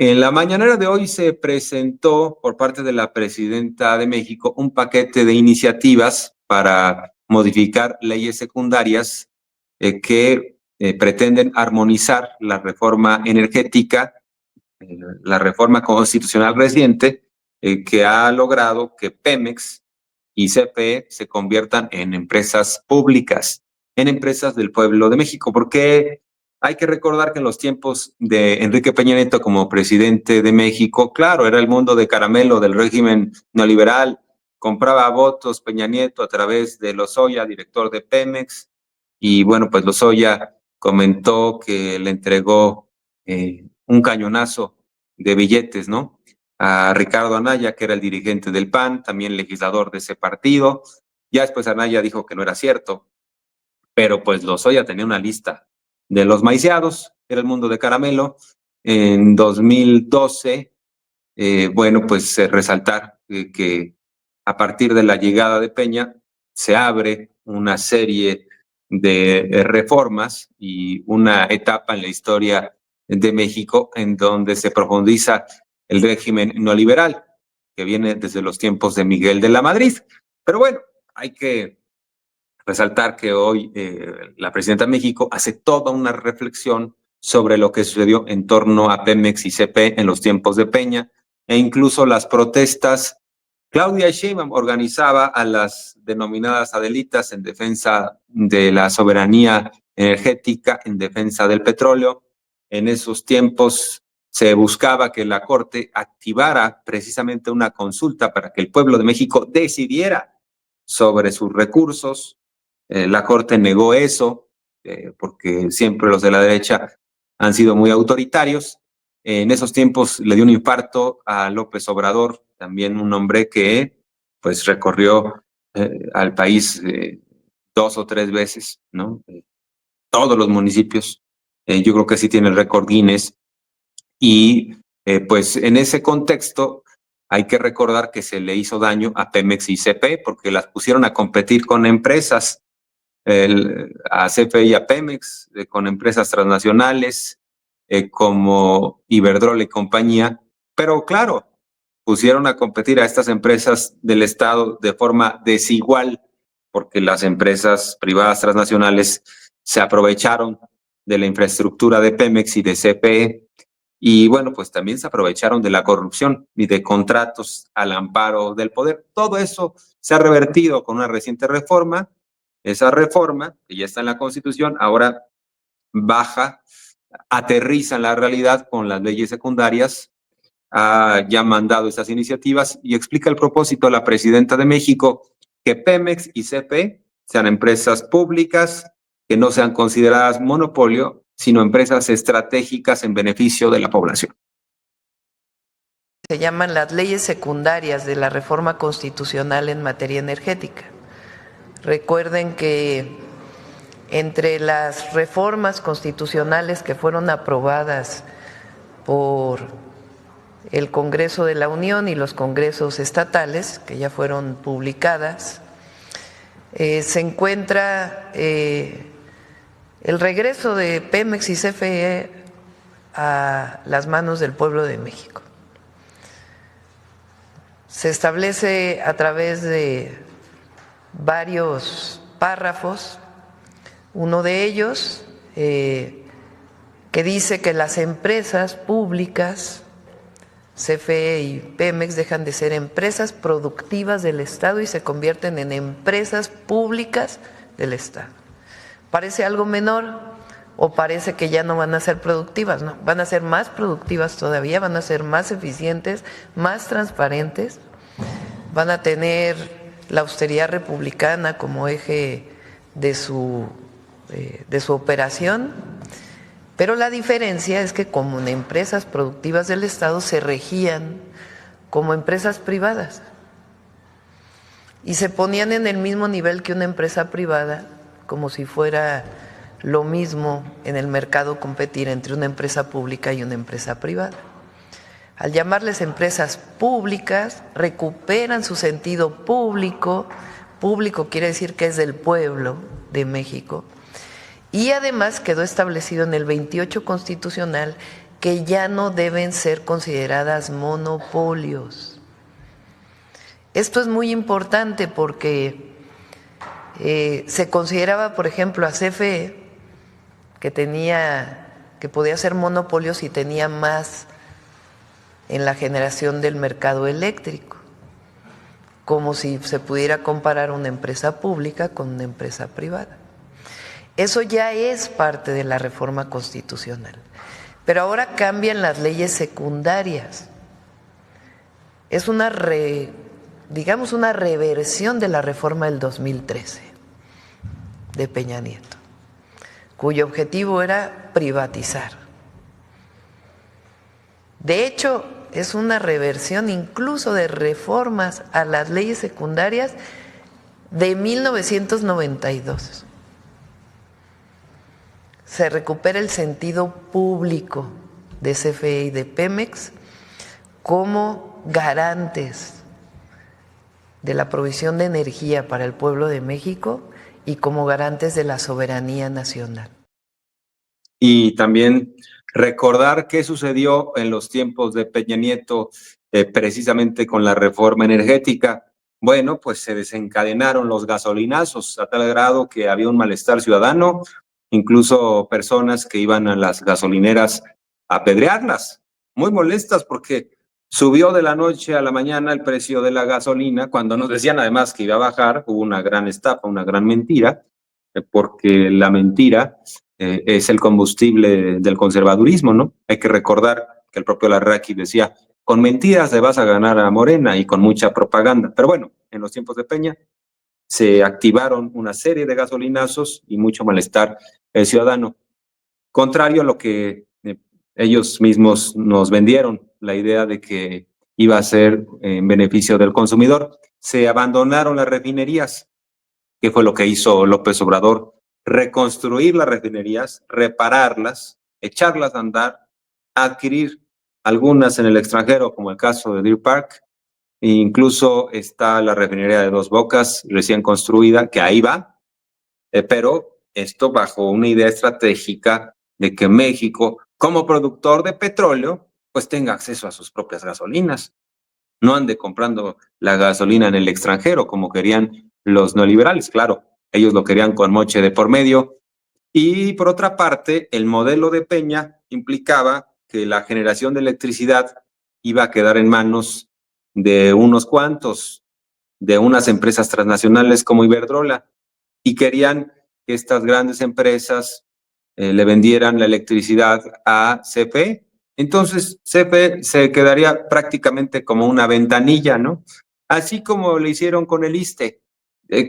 En la mañanera de hoy se presentó por parte de la presidenta de México un paquete de iniciativas para modificar leyes secundarias que pretenden armonizar la reforma energética, la reforma constitucional reciente, que ha logrado que Pemex y CFE se conviertan en empresas públicas, en empresas del pueblo de México, porque hay que recordar que en los tiempos de Enrique Peña Nieto como presidente de México, claro, era el mundo de caramelo del régimen neoliberal, compraba votos Peña Nieto a través de Lozoya, director de Pemex, y bueno, pues Lozoya comentó que le entregó un cañonazo de billetes, ¿no? A Ricardo Anaya, que era el dirigente del PAN, también legislador de ese partido. Ya después Anaya dijo que no era cierto, pero pues Lozoya tenía una lista de los maiciados, era el mundo de caramelo. En 2012, bueno, pues resaltar que a partir de la llegada de Peña se abre una serie de reformas y una etapa en la historia de México en donde se profundiza el régimen neoliberal que viene desde los tiempos de Miguel de la Madrid. Pero bueno, hay que resaltar que hoy la presidenta de México hace toda una reflexión sobre lo que sucedió en torno a Pemex y CP en los tiempos de Peña e incluso las protestas. Claudia Sheinbaum organizaba a las denominadas Adelitas en defensa de la soberanía energética, en defensa del petróleo. En esos tiempos se buscaba que la Corte activara precisamente una consulta para que el pueblo de México decidiera sobre sus recursos. La Corte negó eso porque siempre los de la derecha han sido muy autoritarios. En esos tiempos le dio un infarto a López Obrador, también un hombre que pues recorrió al país 2 o 3 veces, ¿no? Todos los municipios. Yo creo que sí tiene el récord Guinness. Y pues en ese contexto hay que recordar que se le hizo daño a Pemex y CP porque las pusieron a competir con empresas, a CFE y a Pemex, con empresas transnacionales como Iberdrola y compañía, pero claro, pusieron a competir a estas empresas del Estado de forma desigual, porque las empresas privadas transnacionales se aprovecharon de la infraestructura de Pemex y de CPE, y bueno, pues también se aprovecharon de la corrupción y de contratos al amparo del poder. Todo eso se ha revertido con una reciente reforma. Esa reforma, que ya está en la Constitución, ahora baja, aterriza en la realidad con las leyes secundarias, ha ya mandado esas iniciativas y explica el propósito de la presidenta de México, que Pemex y CP sean empresas públicas que no sean consideradas monopolio, sino empresas estratégicas en beneficio de la población. Se llaman las leyes secundarias de la reforma constitucional en materia energética. Recuerden que entre las reformas constitucionales que fueron aprobadas por el Congreso de la Unión y los congresos estatales, que ya fueron publicadas, se encuentra el regreso de Pemex y CFE a las manos del pueblo de México. Se establece a través de varios párrafos, uno de ellos que dice que las empresas públicas, CFE y Pemex, dejan de ser empresas productivas del Estado y se convierten en empresas públicas del Estado. Parece algo menor o parece que ya no van a ser productivas, no, van a ser más productivas todavía, van a ser más eficientes, más transparentes, van a tener la austeridad republicana como eje de su operación, pero la diferencia es que como empresas productivas del Estado se regían como empresas privadas y se ponían en el mismo nivel que una empresa privada, como si fuera lo mismo en el mercado competir entre una empresa pública y una empresa privada. Al llamarles empresas públicas, recuperan su sentido público. Público quiere decir que es del pueblo de México. Y además quedó establecido en el 28 constitucional que ya no deben ser consideradas monopolios. Esto es muy importante porque se consideraba, por ejemplo, a CFE que podía ser monopolio si tenía más en la generación del mercado eléctrico, como si se pudiera comparar una empresa pública con una empresa privada. Eso ya es parte de la reforma constitucional. Pero ahora cambian las leyes secundarias. Es una reversión de la reforma del 2013 de Peña Nieto, cuyo objetivo era privatizar. De hecho, es una reversión incluso de reformas a las leyes secundarias de 1992. Se recupera el sentido público de CFE y de Pemex como garantes de la provisión de energía para el pueblo de México y como garantes de la soberanía nacional. Y también recordar qué sucedió en los tiempos de Peña Nieto, precisamente con la reforma energética. Bueno, pues se desencadenaron los gasolinazos a tal grado que había un malestar ciudadano, incluso personas que iban a las gasolineras a apedrearlas, muy molestas porque subió de la noche a la mañana el precio de la gasolina, cuando nos decían además que iba a bajar. Hubo una gran estafa, una gran mentira, porque la mentira es el combustible del conservadurismo, ¿no? Hay que recordar que el propio Larraqui decía, con mentiras le vas a ganar a Morena y con mucha propaganda. Pero bueno, en los tiempos de Peña se activaron una serie de gasolinazos y mucho malestar ciudadano, contrario a lo que ellos mismos nos vendieron, la idea de que iba a ser en beneficio del consumidor. Se abandonaron las refinerías. ¿Qué fue lo que hizo López Obrador? Reconstruir las refinerías, repararlas, echarlas a andar, adquirir algunas en el extranjero, como el caso de Deer Park. E incluso está la refinería de Dos Bocas recién construida, que ahí va, pero esto bajo una idea estratégica de que México, como productor de petróleo, pues tenga acceso a sus propias gasolinas. No ande comprando la gasolina en el extranjero como querían los neoliberales. Claro, ellos lo querían con moche de por medio. Y por otra parte, el modelo de Peña implicaba que la generación de electricidad iba a quedar en manos de unos cuantos, de unas empresas transnacionales como Iberdrola, y querían que estas grandes empresas le vendieran la electricidad a CFE. Entonces, CFE se quedaría prácticamente como una ventanilla, ¿no? Así como le hicieron con el ISSSTE,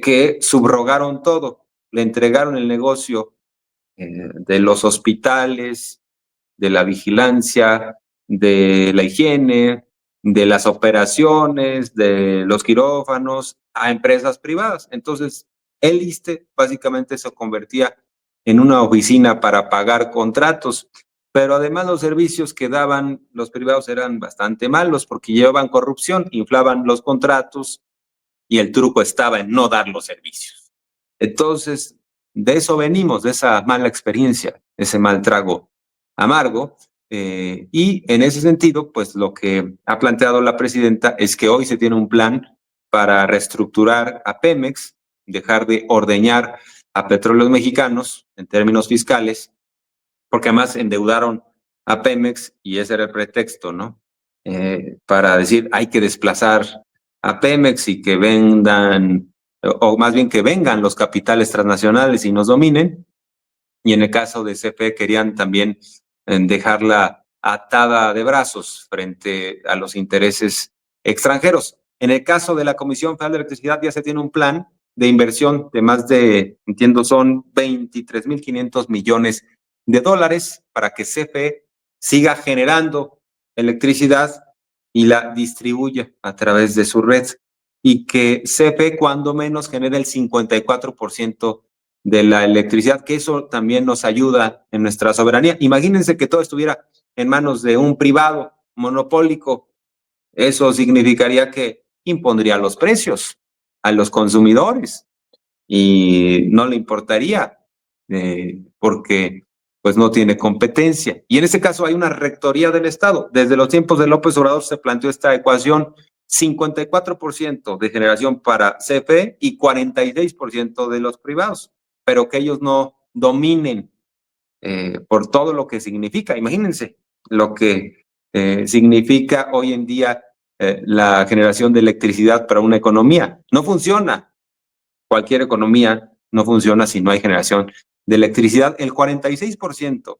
que subrogaron todo, le entregaron el negocio de los hospitales, de la vigilancia, de la higiene, de las operaciones, de los quirófanos a empresas privadas. Entonces, el ISSSTE básicamente se convertía en una oficina para pagar contratos, pero además los servicios que daban los privados eran bastante malos porque llevaban corrupción, inflaban los contratos y el truco estaba en no dar los servicios. Entonces, de eso venimos, de esa mala experiencia, ese mal trago amargo, y en ese sentido, pues lo que ha planteado la presidenta es que hoy se tiene un plan para reestructurar a Pemex, dejar de ordeñar a Petróleos Mexicanos en términos fiscales, porque además endeudaron a Pemex y ese era el pretexto, ¿no? Para decir hay que desplazar a Pemex y que vendan, o más bien que vengan los capitales transnacionales y nos dominen. Y en el caso de CFE querían también dejarla atada de brazos frente a los intereses extranjeros. En el caso de la Comisión Federal de Electricidad ya se tiene un plan de inversión de más de, entiendo, son 23.500 millones de dólares para que CFE siga generando electricidad y la distribuya a través de su red y que CFE cuando menos genere el 54% de la electricidad, que eso también nos ayuda en nuestra soberanía. Imagínense que todo estuviera en manos de un privado monopólico. Eso significaría que impondría los precios a los consumidores y no le importaría, porque pues no tiene competencia. Y en este caso hay una rectoría del Estado. Desde los tiempos de López Obrador se planteó esta ecuación: 54% de generación para CFE y 46% de los privados, pero que ellos no dominen por todo lo que significa. Imagínense lo que significa hoy en día la generación de electricidad para una economía. No funciona. Cualquier economía no funciona si no hay generación de electricidad. El 46%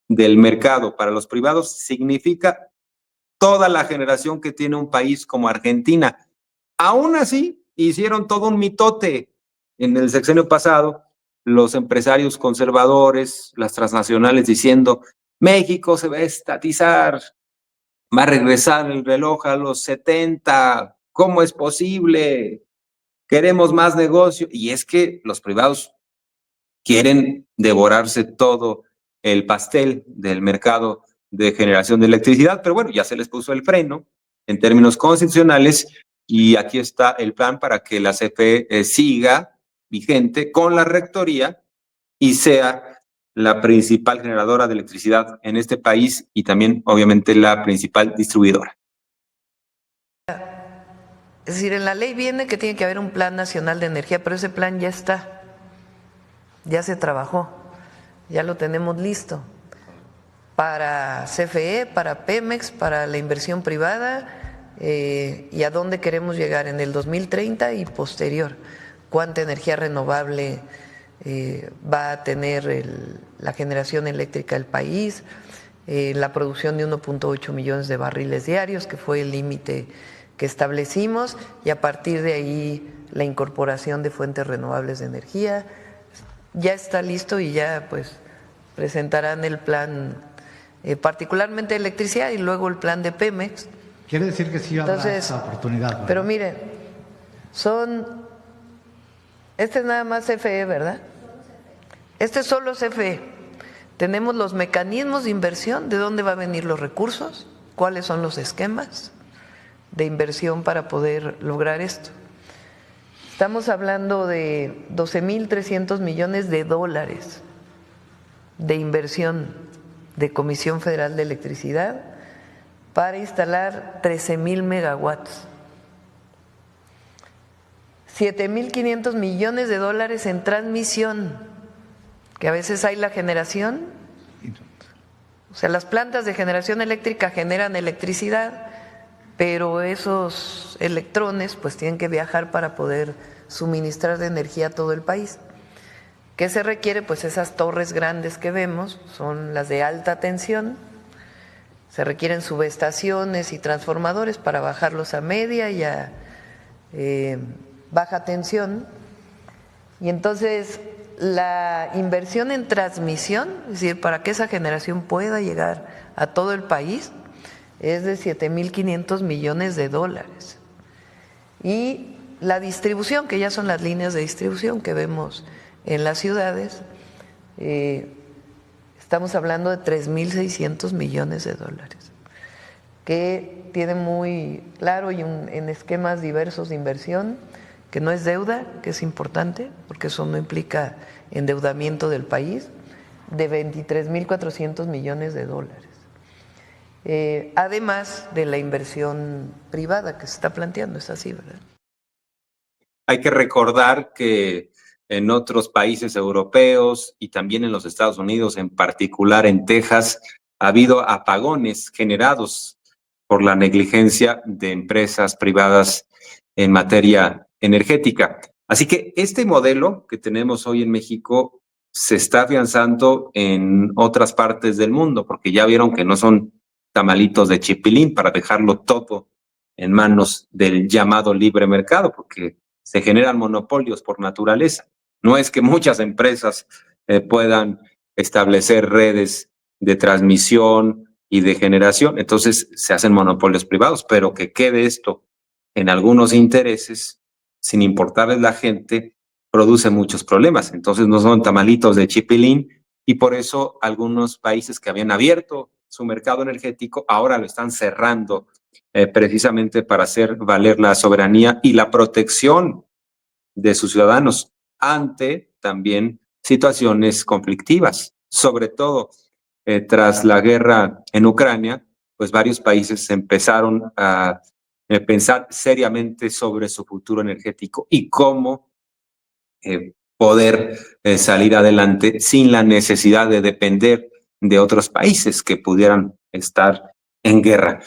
del mercado para los privados significa toda la generación que tiene un país como Argentina. Aún así, hicieron todo un mitote en el sexenio pasado, los empresarios conservadores, las transnacionales, diciendo: México se va a estatizar, va a regresar el reloj a los 70, ¿cómo es posible? Queremos más negocio. Y es que los privados quieren devorarse todo el pastel del mercado de generación de electricidad, pero bueno, ya se les puso el freno en términos constitucionales y aquí está el plan para que la CFE siga vigente con la rectoría y sea la principal generadora de electricidad en este país y también, obviamente, la principal distribuidora. Es decir, en la ley viene que tiene que haber un plan nacional de energía, pero ese plan ya está, ya se trabajó, ya lo tenemos listo para CFE, para Pemex, para la inversión privada y a dónde queremos llegar en el 2030 y posterior. Cuánta energía renovable va a tener la generación eléctrica del país, la producción de 1.8 millones de barriles diarios, que fue el límite que establecimos, y a partir de ahí la incorporación de fuentes renovables de energía. Ya está listo y ya pues presentarán el plan, particularmente de electricidad, y luego el plan de Pemex. Quiere decir que sí habrá esa oportunidad, ¿verdad? Pero miren, este es nada más CFE, ¿verdad? Este es solo CFE. Tenemos los mecanismos de inversión, de dónde van a venir los recursos, cuáles son los esquemas de inversión para poder lograr esto. Estamos hablando de 12.300 millones de dólares de inversión de Comisión Federal de Electricidad para instalar 13,000 megawatts. 7.500 millones de dólares en transmisión, que a veces hay la generación, o sea, las plantas de generación eléctrica generan electricidad, pero esos electrones pues tienen que viajar para poder suministrar de energía a todo el país. ¿Qué se requiere? Pues esas torres grandes que vemos son las de alta tensión, se requieren subestaciones y transformadores para bajarlos a media y a baja tensión, y entonces la inversión en transmisión, es decir, para que esa generación pueda llegar a todo el país, es de 7.500 millones de dólares. Y la distribución, que ya son las líneas de distribución que vemos en las ciudades, estamos hablando de 3.600 millones de dólares, que tiene muy claro y en esquemas diversos de inversión, que no es deuda, que es importante, porque eso no implica endeudamiento del país, de 23.400 millones de dólares. Además de la inversión privada que se está planteando, es así, ¿verdad? Hay que recordar que en otros países europeos y también en los Estados Unidos, en particular en Texas, ha habido apagones generados por la negligencia de empresas privadas en materia energética. Así que este modelo que tenemos hoy en México se está afianzando en otras partes del mundo, porque ya vieron que no son tamalitos de chipilín para dejarlo todo en manos del llamado libre mercado, porque se generan monopolios por naturaleza. No es que muchas empresas puedan establecer redes de transmisión y de generación, entonces se hacen monopolios privados, pero que quede esto en algunos intereses, sin importarles la gente, produce muchos problemas. Entonces no son tamalitos de chipilín y por eso algunos países que habían abierto su mercado energético ahora lo están cerrando precisamente para hacer valer la soberanía y la protección de sus ciudadanos ante también situaciones conflictivas. sobre todo tras la guerra en Ucrania, pues varios países empezaron a pensar seriamente sobre su futuro energético y cómo poder salir adelante sin la necesidad de depender de otros países que pudieran estar en guerra.